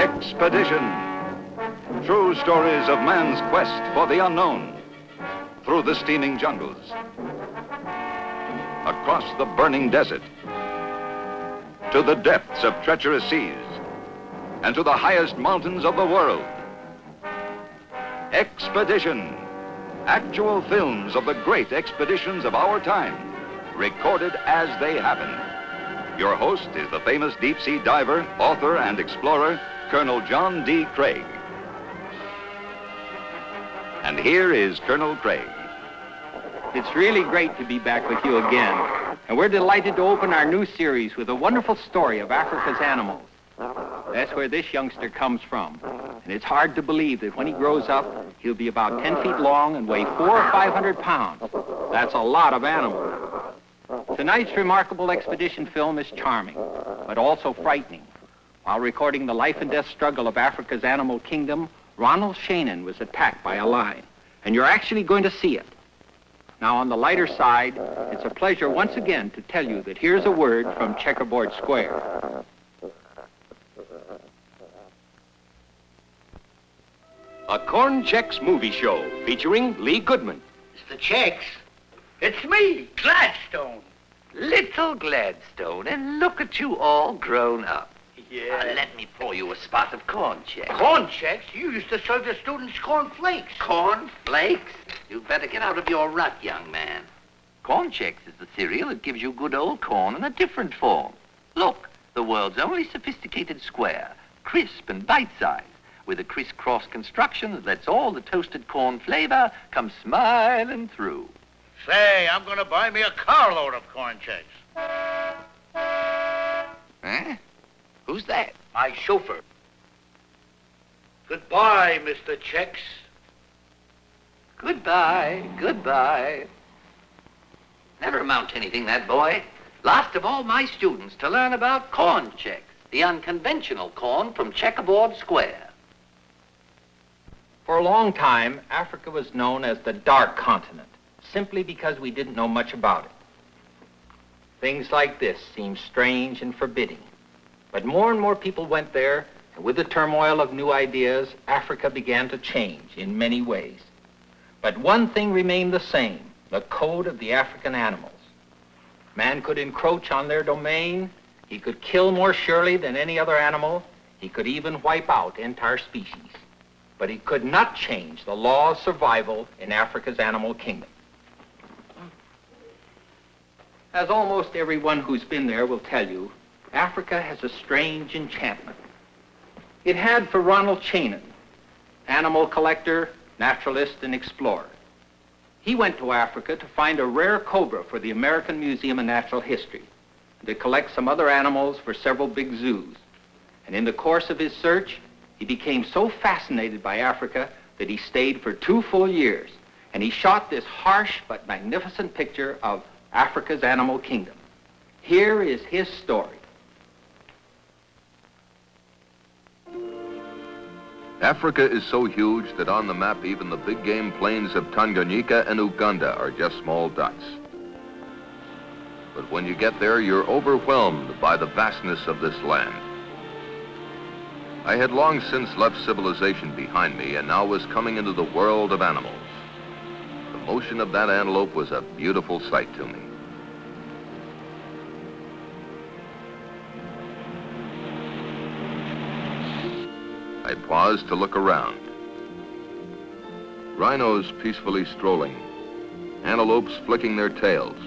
Expedition. True stories of man's quest for the unknown. Through the steaming jungles. Across the burning desert. To the depths of treacherous seas. And to the highest mountains of the world. Expedition. Actual films of the great expeditions of our time, recorded as they happened. Your host is the famous deep-sea diver, author, and explorer, Colonel John D. Craig. And here is Colonel Craig. It's really great to be back with you again. And we're delighted to open our new series with a wonderful story of Africa's animals. That's where this youngster comes from. And it's hard to believe that when he grows up, he'll be about 10 feet long and weigh 400 or 500 pounds. That's a lot of animals. Tonight's remarkable expedition film is charming, but also frightening. While recording the life and death struggle of Africa's animal kingdom, Ronald Shannon was attacked by a lion. And you're actually going to see it. Now, on the lighter side, it's a pleasure once again to tell you that here's a word from Checkerboard Square. A Corn Chex movie show featuring Lee Goodman. Mr. Chex, it's me, Gladstone. Little Gladstone, and look at you all grown up. Yeah. Let me pour you a spot of corn chex. Corn Chex? You used to serve the students corn flakes. Corn flakes? You'd better get out of your rut, young man. Corn Chex is the cereal that gives you good old corn in a different form. Look, the world's only sophisticated square, crisp and bite-sized, with a crisscross construction that lets all the toasted corn flavor come smiling through. Say, I'm going to buy me a carload of Corn Chex. Huh? Who's that? My chauffeur. Goodbye, Mr. Chex. Goodbye, goodbye. Never amount to anything, that boy. Last of all my students to learn about Corn Chex, the unconventional corn from Checkerboard Square. For a long time, Africa was known as the Dark Continent, simply because we didn't know much about it. Things like this seemed strange and forbidding. But more and more people went there, and with the turmoil of new ideas, Africa began to change in many ways. But one thing remained the same, the code of the African animals. Man could encroach on their domain, he could kill more surely than any other animal, he could even wipe out entire species. But he could not change the law of survival in Africa's animal kingdom. As almost everyone who's been there will tell you, Africa has a strange enchantment. It had for Ronald Shannon, animal collector, naturalist, and explorer. He went to Africa to find a rare cobra for the American Museum of Natural History, and to collect some other animals for several big zoos. And in the course of his search, he became so fascinated by Africa that he stayed for 2 full years, and he shot this harsh but magnificent picture of Africa's animal kingdom. Here is his story. Africa is so huge that on the map even the big game plains of Tanganyika and Uganda are just small dots. But when you get there, you're overwhelmed by the vastness of this land. I had long since left civilization behind me and now was coming into the world of animals. The motion of that antelope was a beautiful sight to me. I paused to look around. Rhinos peacefully strolling, antelopes flicking their tails.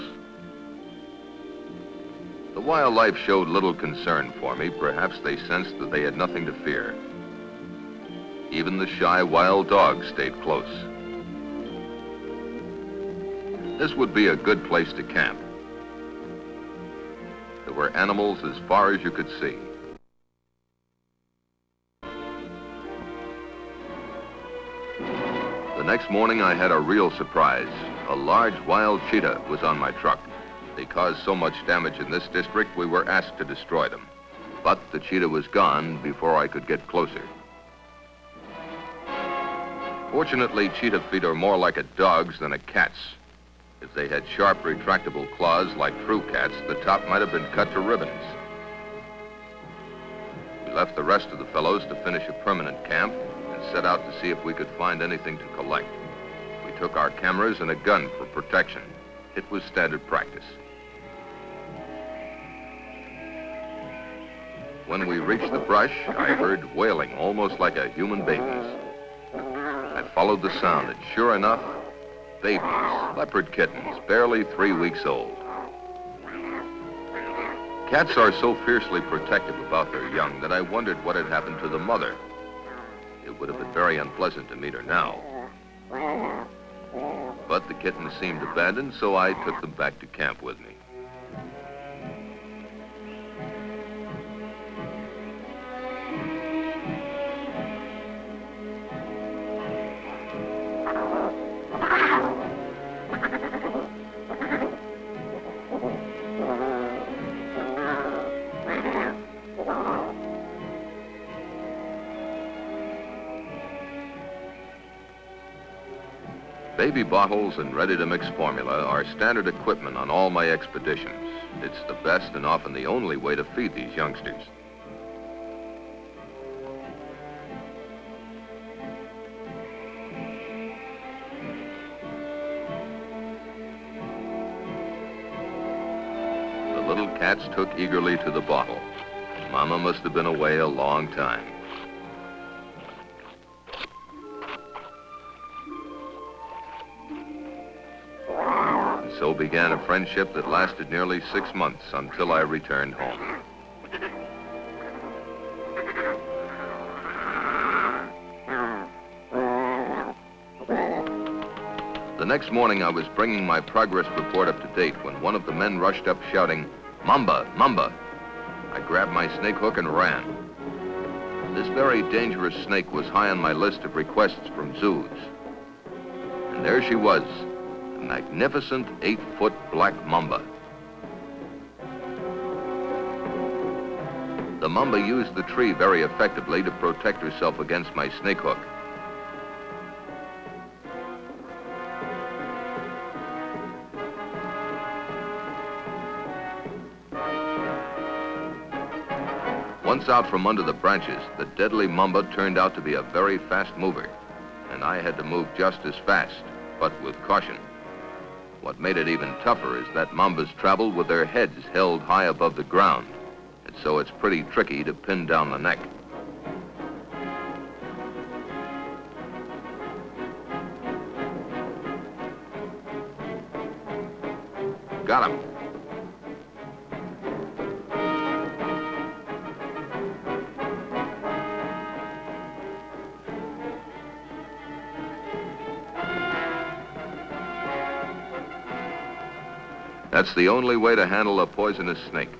The wildlife showed little concern for me. Perhaps they sensed that they had nothing to fear. Even the shy wild dogs stayed close. This would be a good place to camp. There were animals as far as you could see. The next morning I had a real surprise. A large wild cheetah was on my truck. They caused so much damage in this district, we were asked to destroy them. But the cheetah was gone before I could get closer. Fortunately, cheetah feet are more like a dog's than a cat's. If they had sharp, retractable claws like true cats, the top might have been cut to ribbons. We left the rest of the fellows to finish a permanent camp and set out to see if we could find anything to collect. We took our cameras and a gun for protection. It was standard practice. When we reached the brush, I heard wailing almost like a human baby's. I followed the sound, and sure enough, babies, leopard kittens, barely 3 weeks old. Cats are so fiercely protective about their young that I wondered what had happened to the mother. It would have been very unpleasant to meet her now. But the kittens seemed abandoned, so I took them back to camp with me. Baby bottles and ready-to-mix formula are standard equipment on all my expeditions. It's the best and often the only way to feed these youngsters. The little cats took eagerly to the bottle. Mama must have been away a long time. So began a friendship that lasted nearly 6 months until I returned home. The next morning, I was bringing my progress report up to date when one of the men rushed up shouting, "Mamba, Mamba!" I grabbed my snake hook and ran. This very dangerous snake was high on my list of requests from zoos. And there she was, a magnificent 8-foot black mamba. The mamba used the tree very effectively to protect herself against my snake hook. Once out from under the branches, the deadly mamba turned out to be a very fast mover, and I had to move just as fast, but with caution. What made it even tougher is that mambas travel with their heads held high above the ground, and so it's pretty tricky to pin down the neck. Got him. That's the only way to handle a poisonous snake.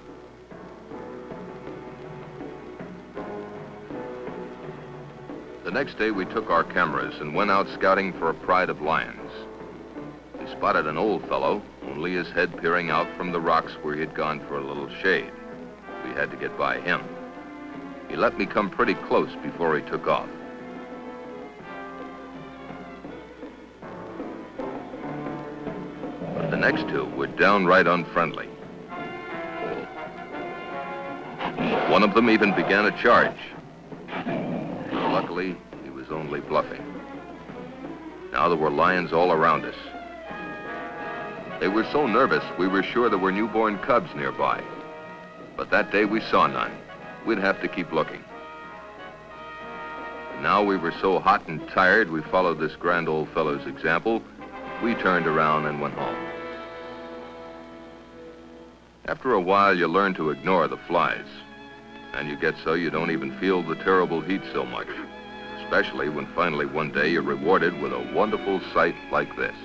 The next day we took our cameras and went out scouting for a pride of lions. We spotted an old fellow, only his head peering out from the rocks where he had gone for a little shade. We had to get by him. He let me come pretty close before he took off. The next two were downright unfriendly. One of them even began a charge. Luckily, he was only bluffing. Now there were lions all around us. They were so nervous, we were sure there were newborn cubs nearby. But that day we saw none. We'd have to keep looking. And now we were so hot and tired, we followed this grand old fellow's example. We turned around and went home. After a while, you learn to ignore the flies. And you get so you don't even feel the terrible heat so much. Especially when finally one day you're rewarded with a wonderful sight like this.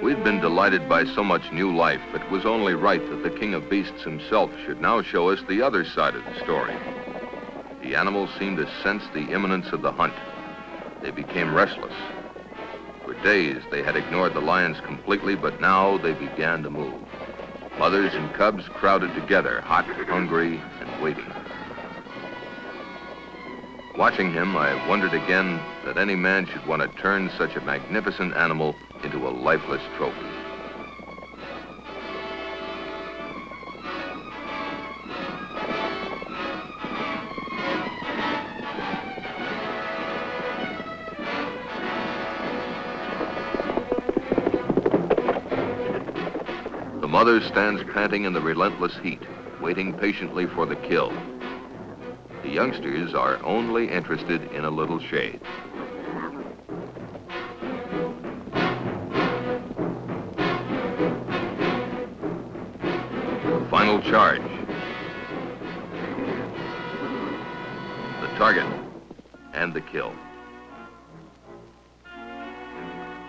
We'd been delighted by so much new life, it was only right that the King of Beasts himself should now show us the other side of the story. The animals seemed to sense the imminence of the hunt. They became restless. For days, they had ignored the lions completely, but now they began to move. Mothers and cubs crowded together, hot, hungry, and waiting. Watching him, I wondered again that any man should want to turn such a magnificent animal into a lifeless trophy. The mother stands panting in the relentless heat, waiting patiently for the kill. The youngsters are only interested in a little shade. Final charge. The target and the kill.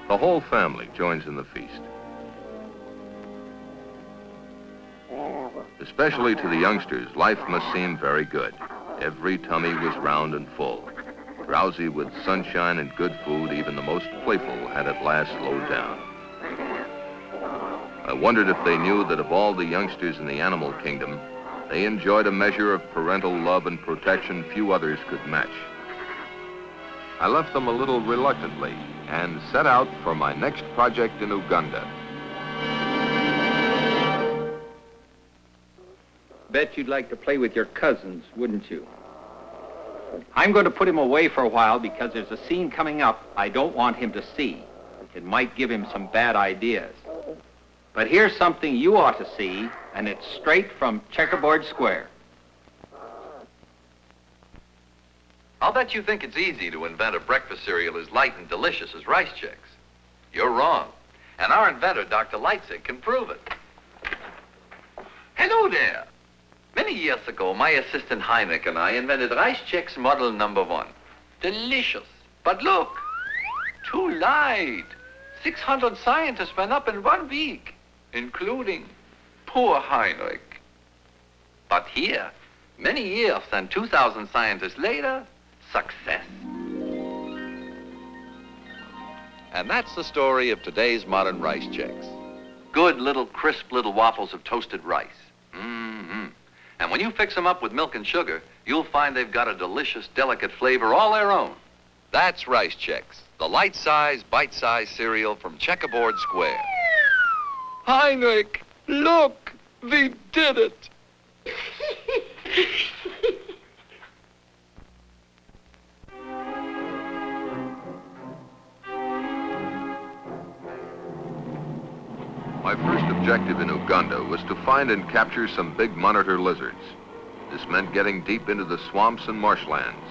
The whole family joins in the feast. Especially to the youngsters, life must seem very good. Every tummy was round and full. Drowsy with sunshine and good food, even the most playful had at last slowed down. I wondered if they knew that of all the youngsters in the animal kingdom, they enjoyed a measure of parental love and protection few others could match. I left them a little reluctantly and set out for my next project in Uganda. Bet you'd like to play with your cousins, wouldn't you? I'm going to put him away for a while because there's a scene coming up I don't want him to see. It might give him some bad ideas. But here's something you ought to see, and it's straight from Checkerboard Square. I'll bet you think it's easy to invent a breakfast cereal as light and delicious as Rice Chicks. You're wrong. And our inventor, Dr. Lightsig, can prove it. Hello there. Many years ago, my assistant Heinrich and I invented Rice Chicks model number 1. Delicious. But look, too light. 600 scientists went up in 1 week, including poor Heinrich. But here, many years and 2,000 scientists later, success. And that's the story of today's modern Rice Chicks. Good little crisp little waffles of toasted rice. Mm-hmm. And when you fix them up with milk and sugar, you'll find they've got a delicious, delicate flavor all their own. That's Rice Chicks, the light-sized, bite-sized cereal from Checkerboard Square. Heinrich, look, we did it. My first objective in Uganda was to find and capture some big monitor lizards. This meant getting deep into the swamps and marshlands.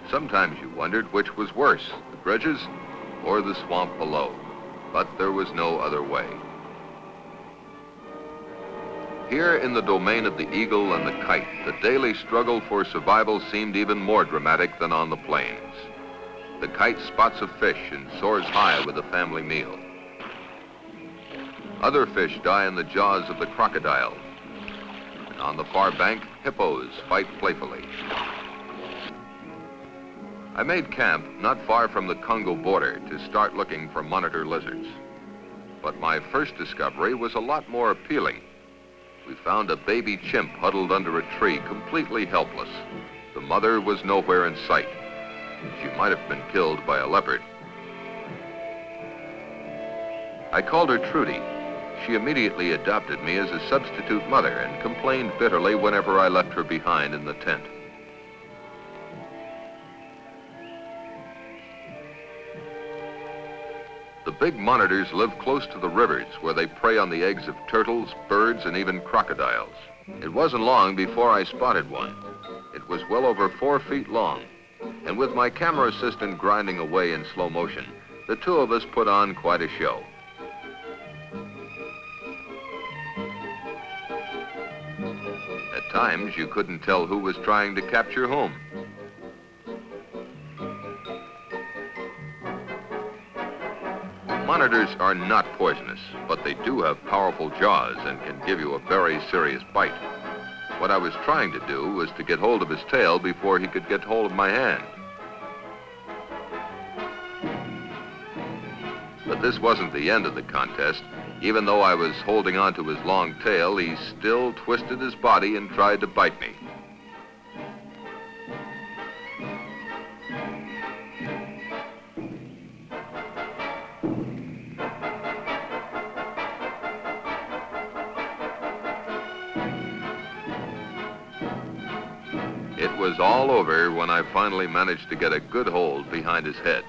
Sometimes you wondered which was worse, the bridges or the swamp below, but there was no other way. Here in the domain of the eagle and the kite, the daily struggle for survival seemed even more dramatic than on the plains. The kite spots a fish and soars high with a family meal. Other fish die in the jaws of the crocodile. And on the far bank, hippos fight playfully. I made camp not far from the Congo border to start looking for monitor lizards. But my first discovery was a lot more appealing. We found a baby chimp huddled under a tree, completely helpless. The mother was nowhere in sight. She might have been killed by a leopard. I called her Trudy. She immediately adopted me as a substitute mother and complained bitterly whenever I left her behind in the tent. The big monitors live close to the rivers where they prey on the eggs of turtles, birds, and even crocodiles. It wasn't long before I spotted one. It was well over 4 feet long, and with my camera assistant grinding away in slow motion, the two of us put on quite a show. At times, you couldn't tell who was trying to capture whom. Monitors are not poisonous, but they do have powerful jaws and can give you a very serious bite. What I was trying to do was to get hold of his tail before he could get hold of my hand. But this wasn't the end of the contest. Even though I was holding on to his long tail, he still twisted his body and tried to bite me. It was all over when I finally managed to get a good hold behind his head.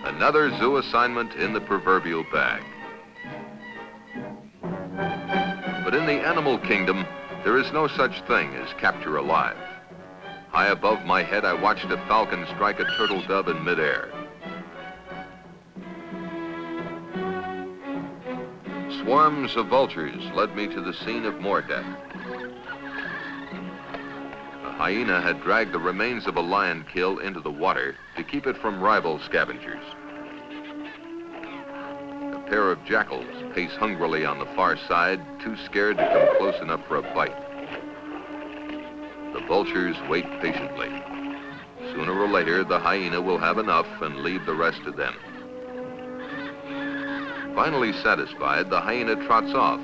Another zoo assignment in the proverbial bag. But in the animal kingdom, there is no such thing as capture alive. High above my head, I watched a falcon strike a turtle dove in midair. Swarms of vultures led me to the scene of more death. A hyena had dragged the remains of a lion kill into the water to keep it from rival scavengers. A pair of jackals pace hungrily on the far side, too scared to come close enough for a bite. The vultures wait patiently. Sooner or later, the hyena will have enough and leave the rest to them. Finally satisfied, the hyena trots off,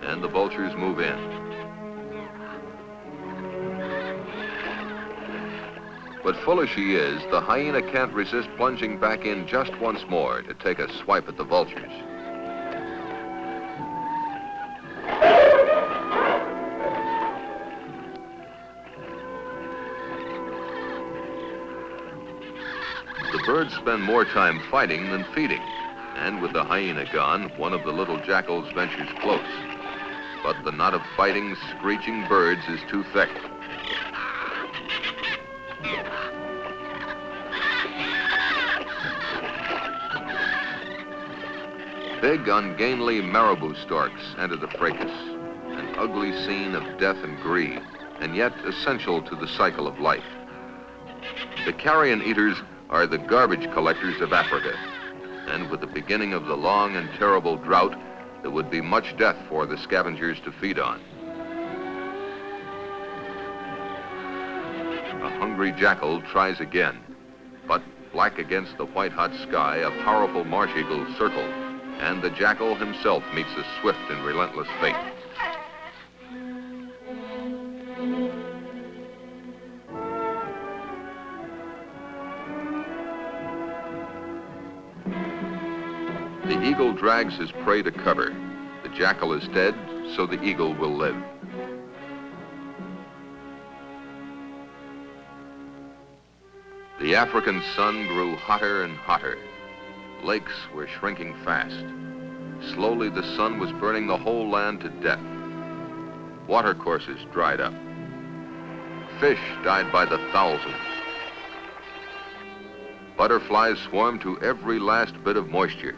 and the vultures move in. But full as she is, the hyena can't resist plunging back in just once more to take a swipe at the vultures. The birds spend more time fighting than feeding, and with the hyena gone, one of the little jackals ventures close. But the knot of fighting, screeching birds is too thick. Big, ungainly marabou storks enter the fracas, an ugly scene of death and greed, and yet essential to the cycle of life. The carrion eaters are the garbage collectors of Africa, and with the beginning of the long and terrible drought, there would be much death for the scavengers to feed on. A hungry jackal tries again, but black against the white-hot sky, a powerful marsh eagle circles, and the jackal himself meets a swift and relentless fate. The eagle drags his prey to cover. The jackal is dead, so the eagle will live. The African sun grew hotter and hotter. Lakes were shrinking fast. Slowly, the sun was burning the whole land to death. Watercourses dried up. Fish died by the thousands. Butterflies swarmed to every last bit of moisture.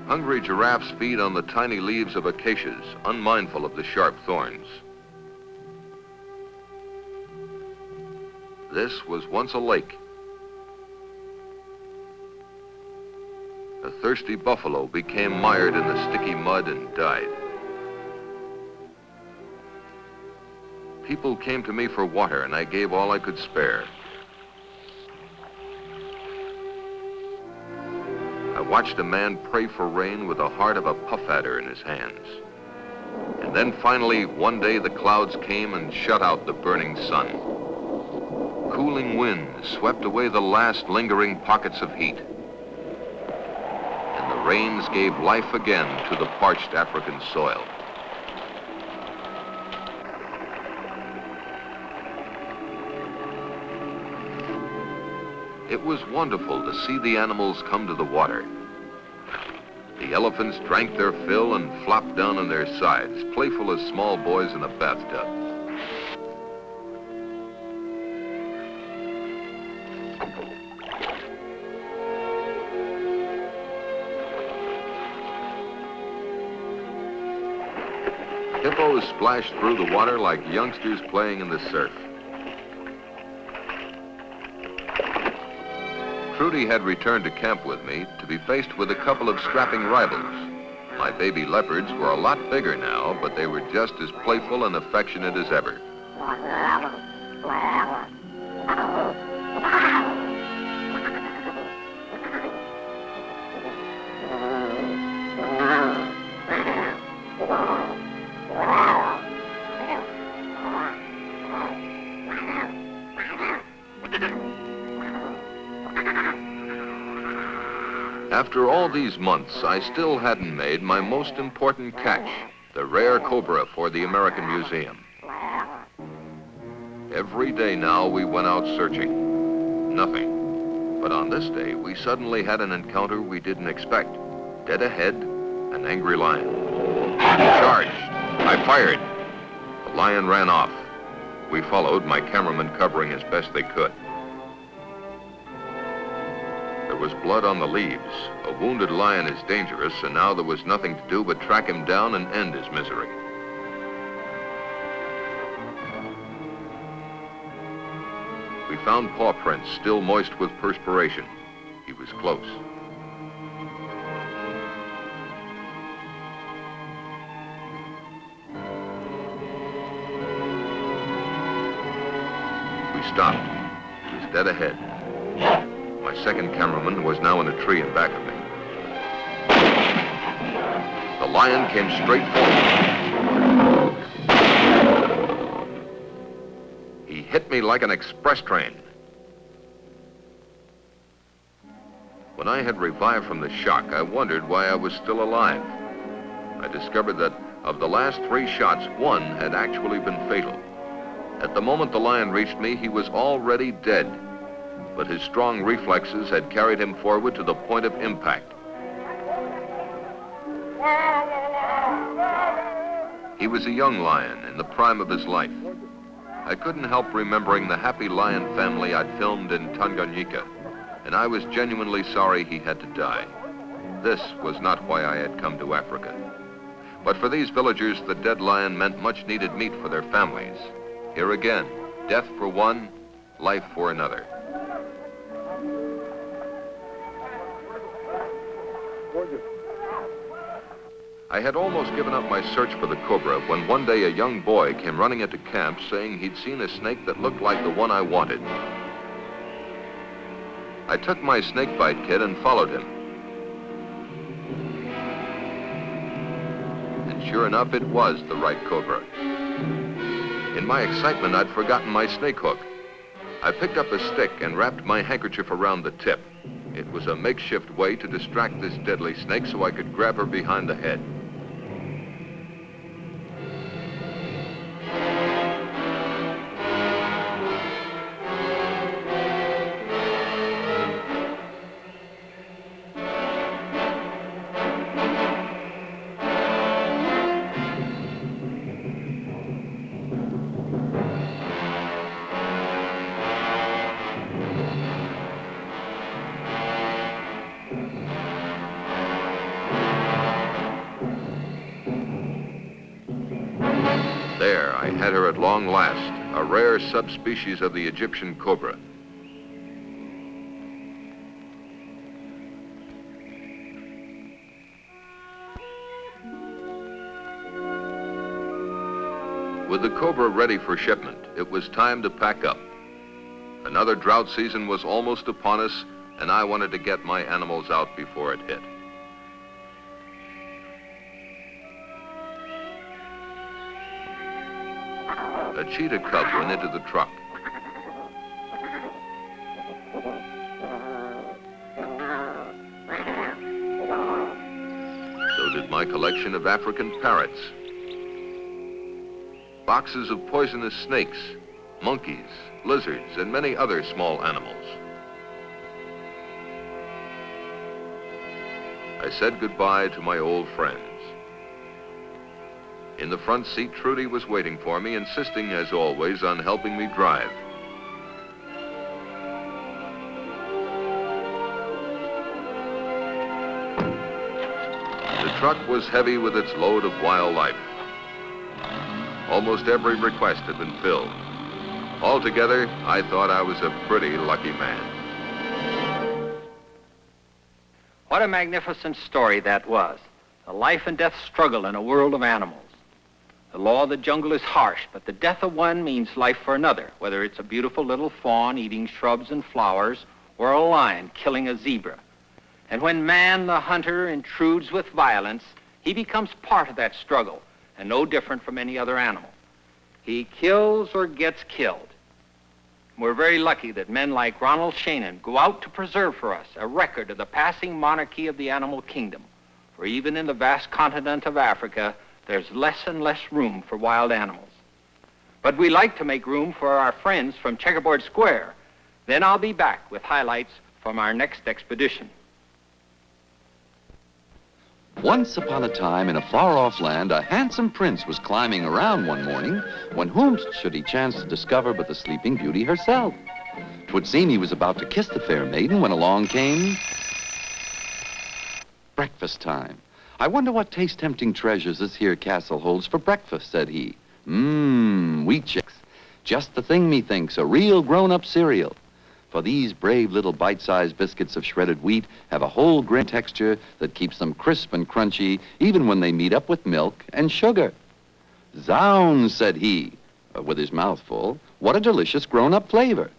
Hungry giraffes feed on the tiny leaves of acacias, unmindful of the sharp thorns. This was once a lake. A thirsty buffalo became mired in the sticky mud and died. People came to me for water, and I gave all I could spare. I watched a man pray for rain with the heart of a puff adder in his hands. And then finally, one day, the clouds came and shut out the burning sun. Cooling winds swept away the last lingering pockets of heat. And the rains gave life again to the parched African soil. It was wonderful to see the animals come to the water. The elephants drank their fill and flopped down on their sides, playful as small boys in a bathtub. UFOs splashed through the water like youngsters playing in the surf. Trudy had returned to camp with me to be faced with a couple of strapping rivals. My baby leopards were a lot bigger now, but they were just as playful and affectionate as ever. After all these months, I still hadn't made my most important catch, the rare cobra for the American Museum. Every day now we went out searching. Nothing. But on this day, we suddenly had an encounter we didn't expect. Dead ahead, an angry lion. He charged. I fired. The lion ran off. We followed, my cameraman covering as best they could. There was blood on the leaves. A wounded lion is dangerous, and now there was nothing to do but track him down and end his misery. We found paw prints still moist with perspiration. He was close. We stopped. He was dead ahead. My second cameraman was now in a tree in back of me. The lion came straight for me. He hit me like an express train. When I had revived from the shock, I wondered why I was still alive. I discovered that of the last 3 shots, 1 had actually been fatal. At the moment the lion reached me, he was already dead. But his strong reflexes had carried him forward to the point of impact. He was a young lion in the prime of his life. I couldn't help remembering the happy lion family I'd filmed in Tanganyika, and I was genuinely sorry he had to die. This was not why I had come to Africa. But for these villagers, the dead lion meant much needed meat for their families. Here again, death for one, life for another. I had almost given up my search for the cobra when one day a young boy came running into camp saying he'd seen a snake that looked like the one I wanted. I took my snake bite kit and followed him. And sure enough, it was the right cobra. In my excitement, I'd forgotten my snake hook. I picked up a stick and wrapped my handkerchief around the tip. It was a makeshift way to distract this deadly snake so I could grab her behind the head. There, I had her at long last, a rare subspecies of the Egyptian cobra. With the cobra ready for shipment, it was time to pack up. Another drought season was almost upon us, and I wanted to get my animals out before it hit. A cheetah cub went into the truck. So did my collection of African parrots. Boxes of poisonous snakes, monkeys, lizards, and many other small animals. I said goodbye to my old friends. In the front seat, Trudy was waiting for me, insisting, as always, on helping me drive. The truck was heavy with its load of wildlife. Almost every request had been filled. Altogether, I thought I was a pretty lucky man. What a magnificent story that was. A life and death struggle in a world of animals. The law of the jungle is harsh, but the death of one means life for another, whether it's a beautiful little fawn eating shrubs and flowers or a lion killing a zebra. And when man, the hunter, intrudes with violence, he becomes part of that struggle and no different from any other animal. He kills or gets killed. We're very lucky that men like Ronald Shainin go out to preserve for us a record of the passing monarchy of the animal kingdom. For even in the vast continent of Africa, there's less and less room for wild animals. But we like to make room for our friends from Checkerboard Square. Then I'll be back with highlights from our next expedition. Once upon a time, in a far-off land, a handsome prince was climbing around one morning when whom should he chance to discover but the Sleeping Beauty herself. 'Twould seem he was about to kiss the fair maiden when along came breakfast time. "I wonder what taste-tempting treasures this here castle holds for breakfast," said he. Wheat chicks. Just the thing, methinks, a real grown-up cereal. For these brave little bite-sized biscuits of shredded wheat have a whole grain texture that keeps them crisp and crunchy even when they meet up with milk and sugar. "Zounds," said he, with his mouth full, "what a delicious grown-up flavor."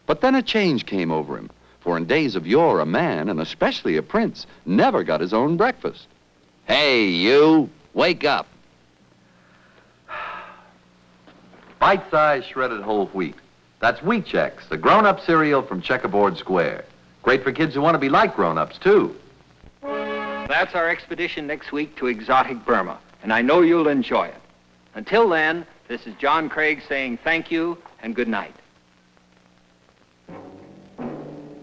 But then a change came over him, for in days of yore, a man, and especially a prince, never got his own breakfast. "Hey, you, wake up." Bite-sized shredded whole wheat. That's Wheat Chex, the grown-up cereal from Checkerboard Square. Great for kids who want to be like grown-ups, too. That's our expedition next week to exotic Burma, and I know you'll enjoy it. Until then, this is John Craig saying thank you and good night.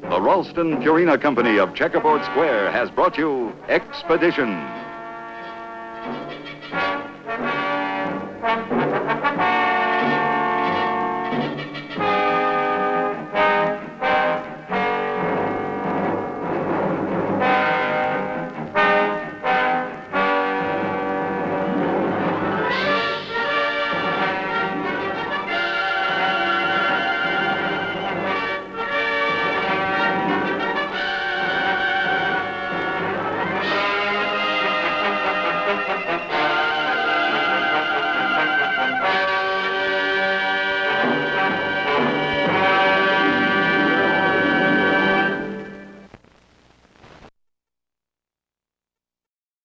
The Ralston Purina Company of Checkerboard Square has brought you Expedition.